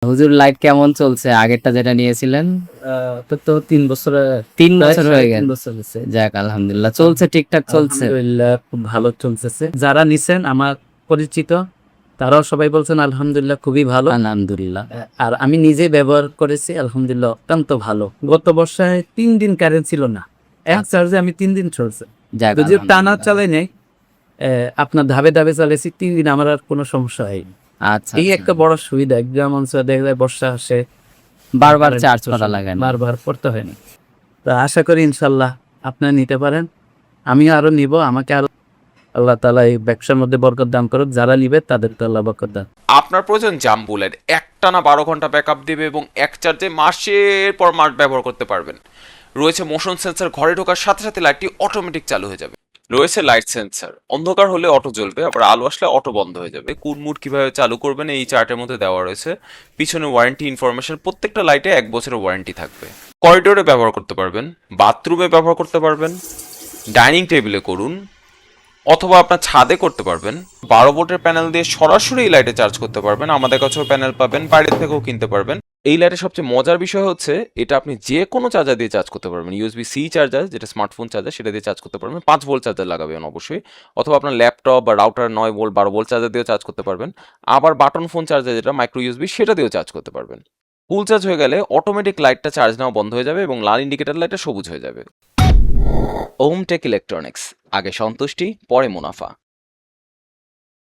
হুজুর লাইট কেমন চলছে আগেরটা যেটা নিয়েছিলেন? তো 3 বছর 3 বছর হয়ে গেল। 3 বছর হয়েছে। যাক আলহামদুলিল্লাহ, চলছে ঠিকঠাক চলছে। আলহামদুলিল্লাহ খুব ভালো চলতেছে। যারা নিছেন আমার পরিচিত তারাও সবাই বলছেন আলহামদুলিল্লাহ খুবই ভালো। আলহামদুলিল্লাহ। আর আমি নিজে ব্যবহার করেছি, আলহামদুলিল্লাহ অত্যন্ত ভালো। গত বর্ষায় 3 দিন কারেন্ট ছিল না, এক চার্জে আমি 3 দিন চলছে। যাক যদিও টানা আলহামদুলিল্লাহ। চালাই নাই, আপনার ধাপে ধাপে চালাইছি, 3 দিন আমার আর কোনো সমস্যা হয়নি। আচ্ছা এই আচ্ছা। একটা বড় সুবিধা। গ্রাম অঞ্চলে দেখা যায় বর্ষা আসে, বারবার কারেন্ট চার্জ তো করা লাগে না। বারবার পড়তে হয় না। তো আশা করি ইনশাল্লাহ আপনারা নিতে পারেন, আমিও আরো নিব। আমাকে আরো আল্লাহ তাআলা এই ব্যবসার মধ্যে বরকত দান করুক, যারা নিবে তাদের তো আল্লাহ বরকত দান। আপনার প্রয়োজন জাম বুলেট, একটানা 12 ঘন্টা ব্যাকআপ দেবে এবং এক চার্জে মাসের পর মাস ব্যবহার করতে পারবেন। রয়েছে মোশন সেন্সর, ঘরে ঢোকার সাথে সাথে লাইটটি অটোমেটিক চালু হয়ে যাবে। রয়েছে লাইট সেন্সর, অন্ধকার হলে অটো জ্বলবে, আবার আলো আসলে অটো বন্ধ হয়ে যাবে। কোন মুড কিভাবে চালু করবেন এই চার্টের মধ্যে দেওয়া রয়েছে। পিছনে ওয়ারেন্টি ইনফরমেশন, প্রত্যেকটা লাইটে 1 বছরের ওয়ারেন্টি থাকবে। করিডোরে ব্যবহার করতে পারবেন, বাথরুমে ব্যবহার করতে পারবেন, ডাইনিং টেবিলে করুন, অথবা আপনার ছাদে করতে পারবেন। 12 ভোল্টের প্যানেল দিয়ে সরাসরি এই লাইটে চার্জ করতে পারবেন। আমাদের কাছেও প্যানেল পাবেন, বাইরে থেকেও কিনতে পারবেন। এই লাইটের সবচেয়ে মজার বিষয় হচ্ছে এটা আপনি যে কোনো চার্জার দিয়ে চার্জ করতে পারবেন। ইউএসবি সি চার্জার, যেটা স্মার্টফোন চার্জার, সেটা দিয়ে চার্জ করতে পারবেন। 5 ভোল্ট চার্জার লাগাবেন অবশ্যই, অথবা আপনার ল্যাপটপ বা রাউটার 9 ভোল্ট 12 ভোল্ট চার্জার দিয়েও চার্জ করতে পারবেন। আবার বাটন ফোন চার্জার, যেটা মাইক্রো ইউএসবি, সেটা দিয়েও চার্জ করতে পারবেন। ফুল চার্জ হয়ে গেলে অটোমেটিক লাইটটা চার্জ নেওয়া বন্ধ হয়ে যাবে এবং লাল ইন্ডিকেটর লাইটটা সবুজ হয়ে যাবে। ওম টেক ইলেকট্রনিক্স, আগে সন্তুষ্টি পরে মুনাফা।